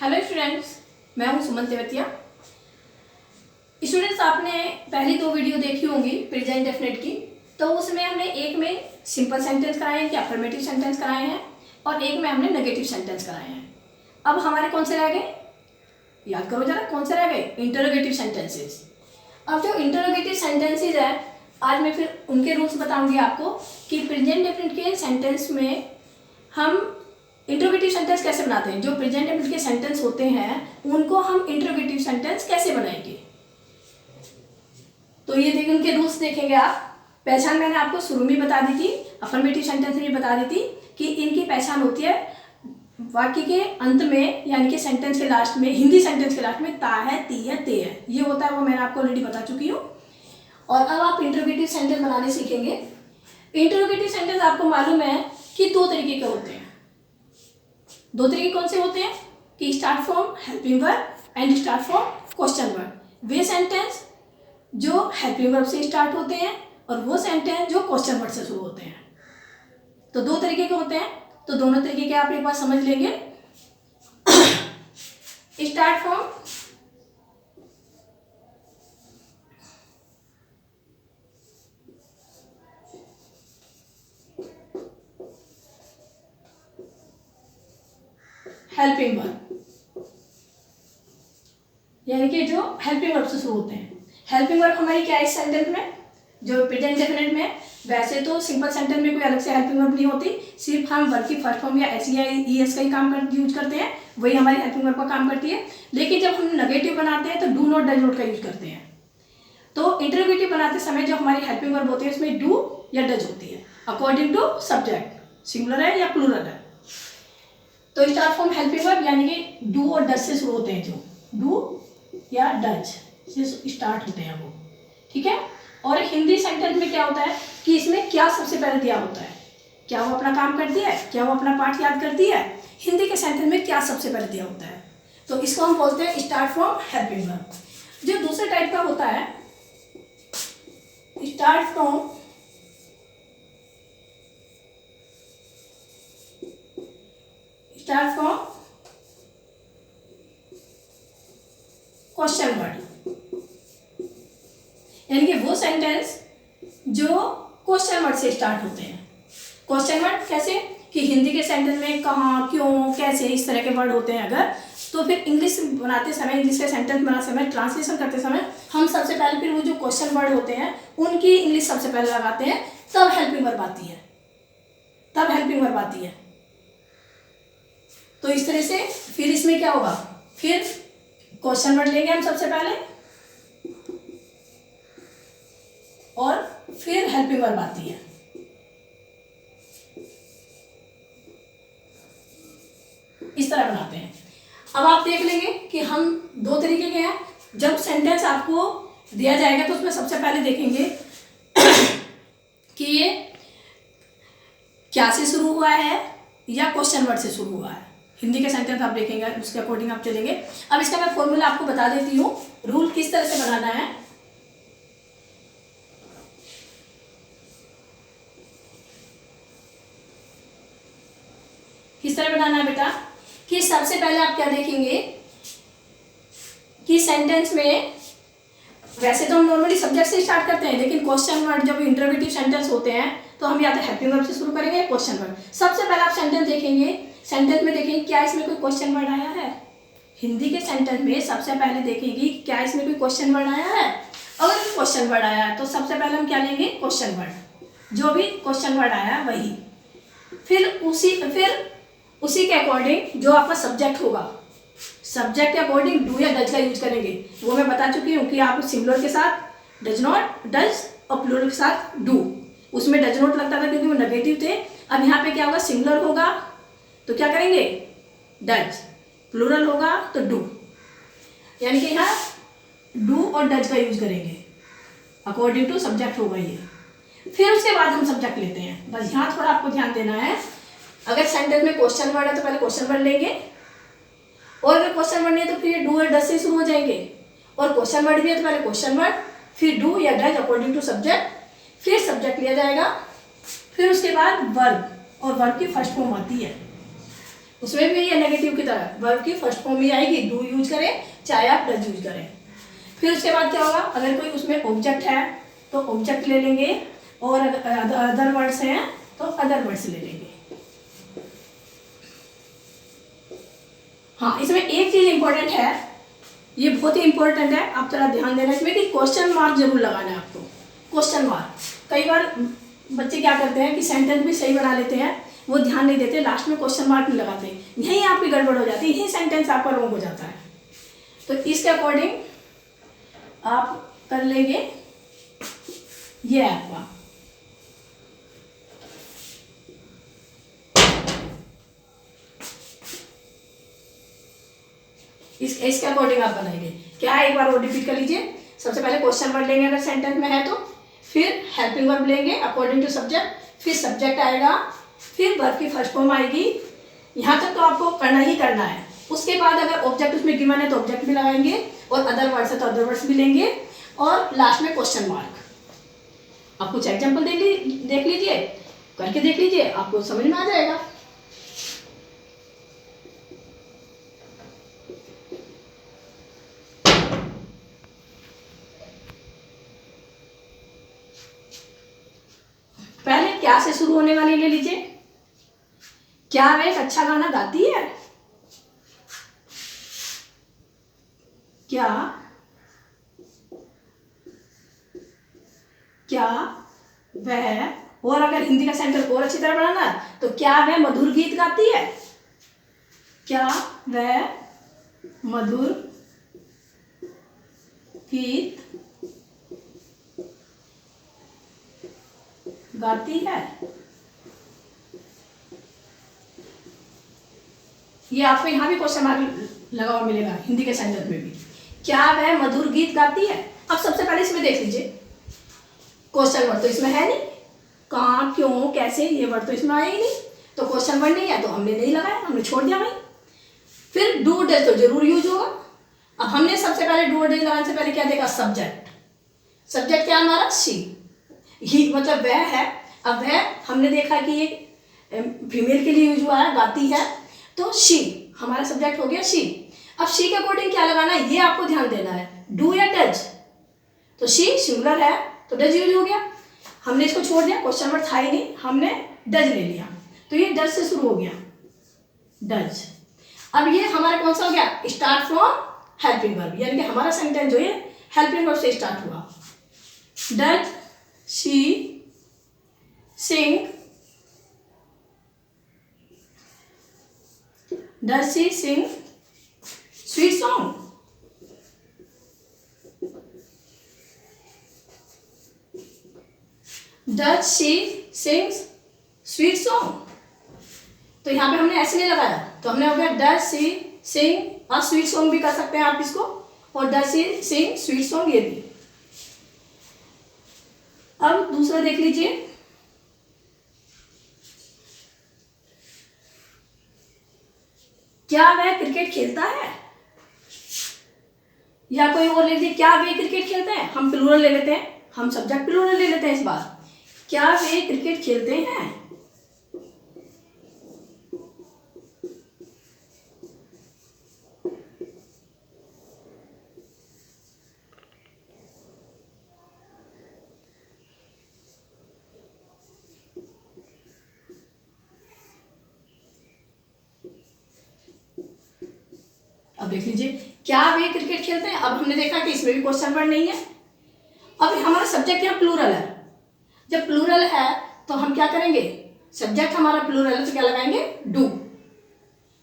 Hello students, मैं हूं सुमन Tewatia. Students, आपने पहली दो वीडियो देखी होंगी प्रेजेंट डेफिनेट की। तो उसमें हमने एक में सिंपल सेंटेंस कराए हैं कि अफर्मेटिव सेंटेंस कराए हैं और एक में हमने नेगेटिव सेंटेंस कराए हैं। अब हमारे कौन से रह गए, याद करो जरा, कौन से रह गए? Interrogative sentences. अब जो इंटरोगेटिव सेंटेंसेस है, आज मैं फिर उनके रूल्स बताऊंगी आपको कि प्रेजेंट डेफिनेट के सेंटेंस में हम इंटरोगेटिव सेंटेंस कैसे बनाते हैं। जो प्रेजेंट डेफिनेट के सेंटेंस होते हैं उनको हम इंटरोगेटिव सेंटेंस कैसे बनाएंगे। तो ये देखिए, उनके रूल्स देखेंगे आप। पहचान मैंने आपको शुरू में बता दी थी, अफर्मेटिव सेंटेंस में बता दी थी कि इनकी पहचान होती है वाक्य के अंत में, यानी कि सेंटेंस के लास्ट में, हिंदी सेंटेंस के लास्ट में ता है, ती है, ते है, ये होता है। वो मैंने आपको ऑलरेडी बता चुकी हूँ। और अब आप इंटरोगेटिव सेंटेंस बनाने सीखेंगे। इंटरोगेटिव सेंटेंस आपको मालूम है कि दो तरीके के होते हैं। दो तरीके कौन से होते हैं कि start from helping verb and start from question verb. Way sentence जो हेल्पिंग वर्ब से स्टार्ट होते हैं और वो सेंटेंस जो क्वेश्चन वर्ड से शुरू होते हैं। तो दो तरीके के होते हैं। तो दोनों तरीके के आप एक बार समझ लेंगे। स्टार्ट फ्रॉम हेल्पिंग वर्ब, यानी कि जो हेल्पिंग वर्ब से शुरू होते हैं। हेल्पिंग वर्ब हमारी क्या है इस सेंटेंस में, जो प्रेजेंट डेफिनेट में? वैसे तो सिंपल सेंटेंस में कोई अलग से हेल्पिंग वर्ब नहीं होती, सिर्फ हम वर्ब की फर्स्ट फॉर्म या एस या ईएस का ही यूज करते हैं, वही हमारी हेल्पिंग वर्ब का काम करती है। लेकिन जब हम नेगेटिव बनाते हैं तो डू नॉट, डज नॉट का यूज करते हैं। तो इंटरोगेटिव बनाते समय जो हमारी हेल्पिंग वर्ब होती है उसमें डू या डज होती है, अकॉर्डिंग टू सब्जेक्ट, सिंगुलर है या प्लूरल है। तो स्टार्ट फ्रॉम हेल्पिंग वर्ब यानी कि डू और डज से शुरू होते हैं, जो डू या डज से स्टार्ट होते हैं वो, ठीक है। और हिंदी सेंटेंस में क्या होता है कि इसमें क्या सबसे पहले दिया होता है, क्या वो अपना काम करती है, क्या वो अपना पाठ याद करती है। हिंदी के सेंटेंस में क्या सबसे पहले दिया होता है, तो इसको हम बोलते हैं स्टार्ट फ्रॉम हेल्पिंग वर्ब। जो दूसरे टाइप का होता है स्टार्ट फ्रॉम क्वेश्चन वर्ड, यानी कि वो सेंटेंस जो क्वेश्चन वर्ड से स्टार्ट होते हैं। क्वेश्चन वर्ड कैसे कि हिंदी के सेंटेंस में कहाँ, क्यों, कैसे, इस तरह के वर्ड होते हैं अगर, तो फिर इंग्लिश बनाते समय, इंग्लिश के सेंटेंस बनाते समय, ट्रांसलेशन करते समय हम सबसे पहले फिर वो जो क्वेश्चन वर्ड होते हैं उनकी इंग्लिश सबसे पहले लगाते हैं, तब हेल्पिंग वर्ब आती है, तब हेल्पिंग वर्ब आती है। तो इस तरह से फिर इसमें क्या होगा, फिर क्वेश्चन वर्ड लेंगे हम सबसे पहले और फिर हेल्पिंग वर्ब आती है। इस तरह बनाते हैं। अब आप देख लेंगे कि हम दो तरीके के हैं। जब सेंटेंस आपको दिया जाएगा तो उसमें सबसे पहले देखेंगे कि ये क्या से शुरू हुआ है या क्वेश्चन वर्ड से शुरू हुआ है। हिंदी के सेंटेंस आप देखेंगे, उसके अकॉर्डिंग आप चलेंगे। अब इसका मैं फॉर्मूला आपको बता देती हूँ, रूल किस तरह से बनाना है। किस तरह बनाना है बेटा कि सबसे पहले आप क्या देखेंगे कि सेंटेंस में, वैसे तो हम नॉर्मली सब्जेक्ट से स्टार्ट करते हैं, लेकिन क्वेश्चन वर्ड जब इंटरोगेटिव सेंटेंस होते हैं तो हम या तो हेल्पिंग वर्ब से शुरू करेंगे या क्वेश्चन वर्ड। सबसे पहले आप सेंटेंस देखेंगे, सेंटेंस में देखेंगे क्या इसमें कोई क्वेश्चन वर्ड आया है। हिंदी के सेंटेंस में सबसे पहले देखेंगे क्या इसमें कोई क्वेश्चन वर्ड आया है। अगर क्वेश्चन वर्ड आया है तो सबसे पहले हम क्या लेंगे, क्वेश्चन वर्ड, जो भी क्वेश्चन वर्ड आया है वही। फिर उसी के अकॉर्डिंग जो आपका सब्जेक्ट होगा, सब्जेक्ट के अकॉर्डिंग डू या डज का यूज करेंगे। वो मैं बता चुकी हूँ कि आप सिंगुलर के साथ डज नॉट, डज, और प्लूरल के साथ डू। उसमें डज नॉट लगता था क्योंकि वो नेगेटिव थे। अब यहाँ पे क्या होगा, सिंगुलर होगा तो क्या करेंगे, डज, प्लूरल होगा तो डू, यानी कि यहाँ डू और डज का यूज करेंगे, अकॉर्डिंग टू सब्जेक्ट होगा ये। फिर उसके बाद हम सब्जेक्ट लेते हैं। बस यहाँ थोड़ा आपको ध्यान देना है, अगर सेंटेंस में क्वेश्चन वर्ड है तो पहले क्वेश्चन वर्ड लेंगे, और अगर क्वेश्चन वर्ड नहीं है तो फिर डू और डज से शुरू हो जाएंगे, और क्वेश्चन वर्ड भी है तो पहले क्वेश्चन वर्ड, फिर डू या डज अकॉर्डिंग टू सब्जेक्ट, फिर सब्जेक्ट लिया जाएगा, फिर उसके बाद वर्ब, और वर्ब की फर्स्ट फॉर्म आती है। उसमें भी ये नेगेटिव की तरह वर्ब की फर्स्ट फॉर्म में आएगी, डू यूज करें चाहे आप डज यूज करें। फिर उसके बाद क्या होगा, अगर कोई उसमें ऑब्जेक्ट है तो ऑब्जेक्ट ले लेंगे, और अदर वर्ड्स हैं तो अदर वर्ड्स ले लेंगे। हाँ, इसमें एक चीज इंपॉर्टेंट है, ये बहुत ही इंपॉर्टेंट है, आप थोड़ा ध्यान देना इसमें कि क्वेश्चन मार्क जरूर लगाना है आपको। क्वेश्चन मार्क, कई बार बच्चे क्या करते हैं कि सेंटेंस भी सही बना लेते हैं, वो ध्यान नहीं देते, लास्ट में क्वेश्चन मार्क नहीं लगाते, यहीं आपकी गड़बड़ हो जाती है, यही सेंटेंस आपका रॉन्ग हो जाता है। तो इसके अकॉर्डिंग आप कर लेंगे, ये आपका इसके अकॉर्डिंग आप बनाएंगे। क्या है, एक बार और रिपीट कर लीजिए। सबसे पहले क्वेश्चन वर्ड लेंगे अगर सेंटेंस में है तो, फिर हेल्पिंग वर्ब लेंगे अकॉर्डिंग टू सब्जेक्ट, फिर सब्जेक्ट आएगा, फिर वर्ब की फर्स्ट फॉर्म आएगी। यहाँ तक तो आपको करना ही करना है। उसके बाद अगर ऑब्जेक्ट उसमें गिवन है तो ऑब्जेक्ट भी लगाएंगे, और अदर वर्ड्स है तो अदर वर्ड्स भी लेंगे, और लास्ट में क्वेश्चन मार्क। आप कुछ एग्जाम्पल देख लीजिए, करके देख लीजिए, आपको समझ में आ जाएगा। पहले क्या से शुरू होने वाली ले लीजिए। क्या वह एक अच्छा गाना गाती है? क्या वह, और अगर हिंदी का सेंटेंस और अच्छी तरह बनाना है तो क्या वह मधुर गीत गाती है? क्या वह मधुर गीत गाती है? ये आपको यहाँ भी क्वेश्चन मार्क लगा हुआ मिलेगा हिंदी के सेंटेंस में भी। क्या वह मधुर गीत गाती है? अब सबसे पहले इसमें देख लीजिए, क्वेश्चन वर्ड तो इसमें है नहीं, कहाँ, क्यों, कैसे, ये वर्ड तो इसमें आया ही नहीं, तो क्वेश्चन वर्ड नहीं है तो हमने नहीं लगाया, हमने छोड़ दिया वहीं। फिर डू डज तो जरूर यूज होगा। अब हमने सबसे पहले डू डज लगाने से पहले क्या देखा, सब्जेक्ट। सब्जेक्ट क्या हमारा, शी, ही मतलब वह है। अब वह हमने देखा कि ये फीमेल के लिए यूज हुआ है, गाती है, तो शी हमारा सब्जेक्ट हो गया शी। अब शी के अकॉर्डिंग क्या लगाना है ये आपको ध्यान देना है, डू या डज। तो शी सिंगुलर है तो डज यूज हो गया, हमने इसको छोड़ दिया, क्वेश्चन वर्ड था ही नहीं, हमने डज ले लिया, तो ये डज से शुरू हो गया, डज। अब ये हमारा कौन सा हो गया, स्टार्ट फ्रॉम हेल्पिंग वर्ब, यानी कि हमारा सेंटेंस जो है हेल्पिंग वर्ब से स्टार्ट हुआ। Does she Singh, does she Singh sweet song? Does she sings sweet song? तो यहाँ पे हमने ऐसे नहीं लगाया, तो हमने हो गया डज शी सिंग, और स्वीट सॉन्ग भी कर सकते हैं आप इसको, और does she Singh sweet song ये भी। अब दूसरा देख लीजिए, क्या वह क्रिकेट खेलता है? या कोई और ले लीजिए, क्या वे क्रिकेट खेलते हैं? हम प्लूरल ले लेते हैं, हम सब्जेक्ट प्लूरल ले लेते हैं इस बार। क्या वे क्रिकेट खेलते हैं? अब देख लीजिए, क्या वे क्रिकेट खेलते हैं? अब हमने देखा कि इसमें भी क्वेश्चन वर्ड नहीं है। अब हमारा सब्जेक्ट यहाँ प्लूरल है, जब प्लूरल है तो हम क्या करेंगे, सब्जेक्ट हमारा प्लूरल है तो क्या लगाएंगे, डू।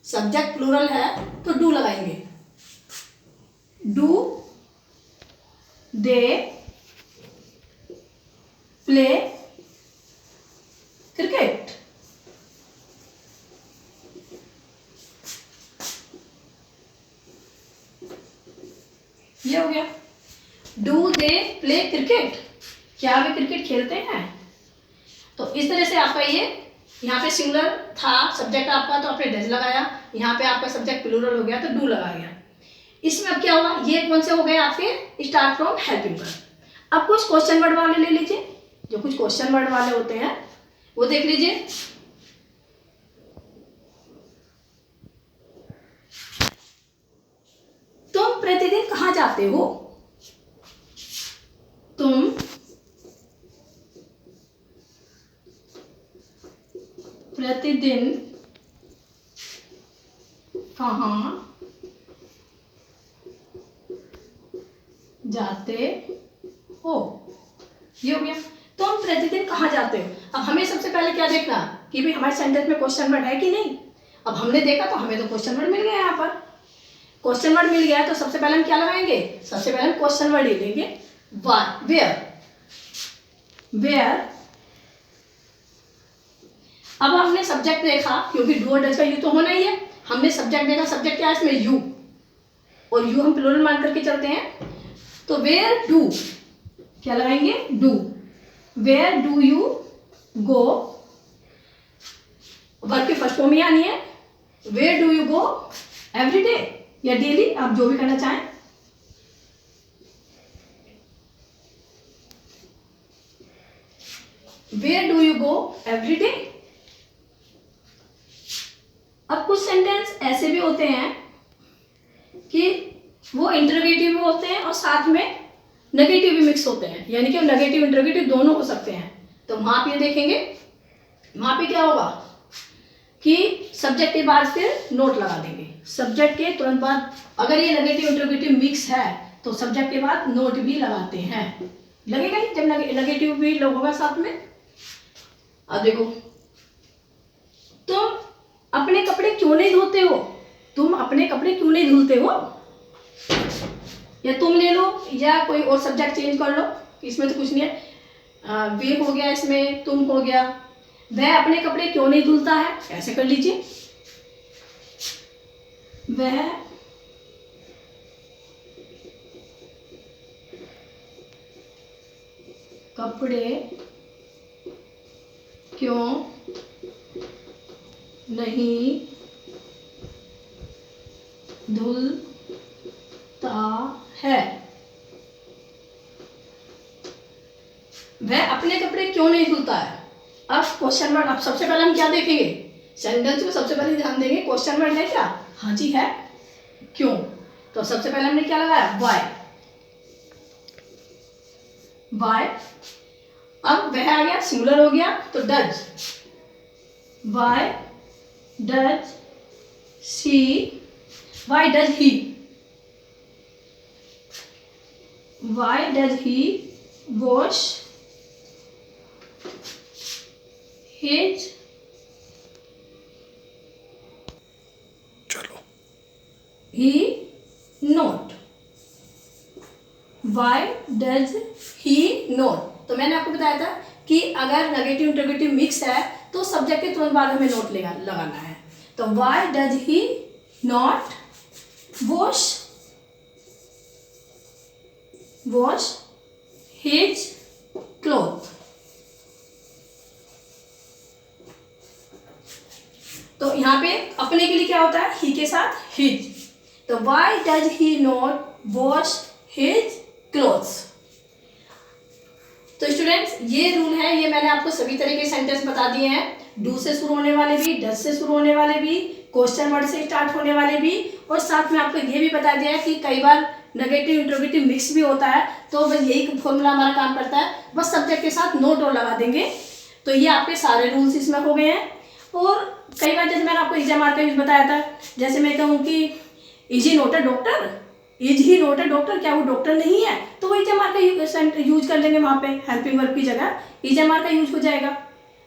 सब्जेक्ट प्लूरल है तो डू लगाएंगे, डू दे प्ले क्रिकेट? ये हो गया, डू दे प्ले क्रिकेट, क्या वे क्रिकेट खेलते हैं? तो इस तरह से आपका ये, यहाँ पे सिंगुलर था सब्जेक्ट आपका तो आपने डज लगाया, यहाँ पे आपका सब्जेक्ट प्लूरल हो गया तो डू लगाया गया। इसमें अब क्या होगा, ये कौन से हो गए आपके, स्टार्ट फ्रॉम हेल्पिंग वर्ब। अब कुछ क्वेश्चन वर्ड वाले ले लीजिए, जो कुछ क्वेश्चन वर्ड वाले होते हैं वो देख लीजिए। तुम प्रतिदिन कहाँ जाते हो? तुम प्रतिदिन कहाँ जाते हो? ये हो गया, तुम प्रतिदिन कहाँ जाते हो। अब हमें सबसे पहले क्या देखना कि भाई हमारे सेंटेंस में क्वेश्चन वर्ड है कि नहीं। अब हमने देखा तो हमें तो क्वेश्चन वर्ड मिल गया, यहाँ पर क्वेश्चन वर्ड मिल गया, तो सबसे पहले हम क्या लगाएंगे, सबसे पहले हम क्वेश्चन वर्ड ही लेंगे। Where, where. अब हमने सब्जेक्ट देखा, क्योंकि डू और डज का यू तो होना ही है, हमने सब्जेक्ट देखा, सब्जेक्ट क्या है इसमें, यू, और यू हम प्लूरल मान करके चलते हैं। तो वेयर डू, क्या लगाएंगे, do. Where do you go, verb की फर्स्ट फॉर्म ही आनी है। Where do you go every day या डेली, आप जो भी करना चाहें। Where do you go every day. अब कुछ सेंटेंस ऐसे भी होते हैं कि वो इंटरोगेटिव भी होते हैं और साथ में नेगेटिव भी मिक्स होते हैं, यानी कि नेगेटिव इंटरोगेटिव दोनों हो सकते हैं। तो वहां आप ये देखेंगे, वहां पे क्या होगा कि सब्जेक्ट के बाद फिर नोट लगा देंगे। सब्जेक्ट के तुरंत बाद अगर ये नेगेटिव इंटरोगेटिव मिक्स है तो सब्जेक्ट के बाद नोट भी लगाते हैं, लगेगा ही जब नेगेटिव भी होगा साथ में। अब देखो, तुम अपने कपड़े क्यों नहीं धोते हो? तुम अपने कपड़े क्यों नहीं धुलते हो? या तुम ले लो या कोई और सब्जेक्ट चेंज कर लो, इसमें तो कुछ नहीं है। वे हो गया, इसमें तुम हो गया। वह अपने कपड़े क्यों नहीं धुलता है, ऐसे कर लीजिए। वह कपड़े क्यों नहीं धुलता है। वह अपने कपड़े क्यों नहीं धुलता है। अब क्वेश्चन वर्ड, अब सबसे पहले हम क्या देखेंगे, सेंटेंस में सबसे पहले ध्यान देंगे क्वेश्चन वर्ड है क्या, हाँ जी है, क्यों। तो सबसे पहले हमने क्या लगाया, वाई, वाई। अब वह आ गया, सिंगुलर हो गया, तो does, why does she, why does he, why does he wash his, चलो, he not, why does he not. तो मैंने आपको बताया था कि अगर नेगेटिव इंटरोगेटिव मिक्स है तो सब्जेक्ट के तुरंत बाद हमें नोट लगाना है। तो Y does he not wash his cloth. तो यहाँ पे अपने के लिए क्या होता है, ही के साथ हिज। तो Y does he not wash his clothes. तो स्टूडेंट्स, ये रूल है, ये मैंने आपको सभी तरह के सेंटेंस बता दिए हैं। डू से शुरू होने वाले भी, डज से शुरू होने वाले भी, क्वेश्चन वर्ड से स्टार्ट होने वाले भी, और साथ में आपको ये भी बता दिया है कि कई बार नेगेटिव इंट्रोगेटिव मिक्स भी होता है। तो बस यही फॉर्मूला हमारा काम करता है, बस सब्जेक्ट के साथ नोट और लगा देंगे। तो ये आपके सारे रूल्स इसमें हो गए हैं। और कई बार जैसे मैंने आपको इज एम आर का यूज बताया था, जैसे मैं कहूँ कि is he not a doctor, is he not a doctor, क्या वो डॉक्टर नहीं है, तो वो इज एम आर का यूज कर लेंगे, वहाँ पे हेल्पिंग वर्ब की जगह इज एम आर का यूज हो जाएगा।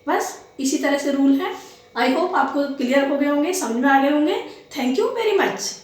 बस इसी तरह से रूल है। आई होप आपको क्लियर हो गए होंगे, समझ में आ गए होंगे। Thank you very much.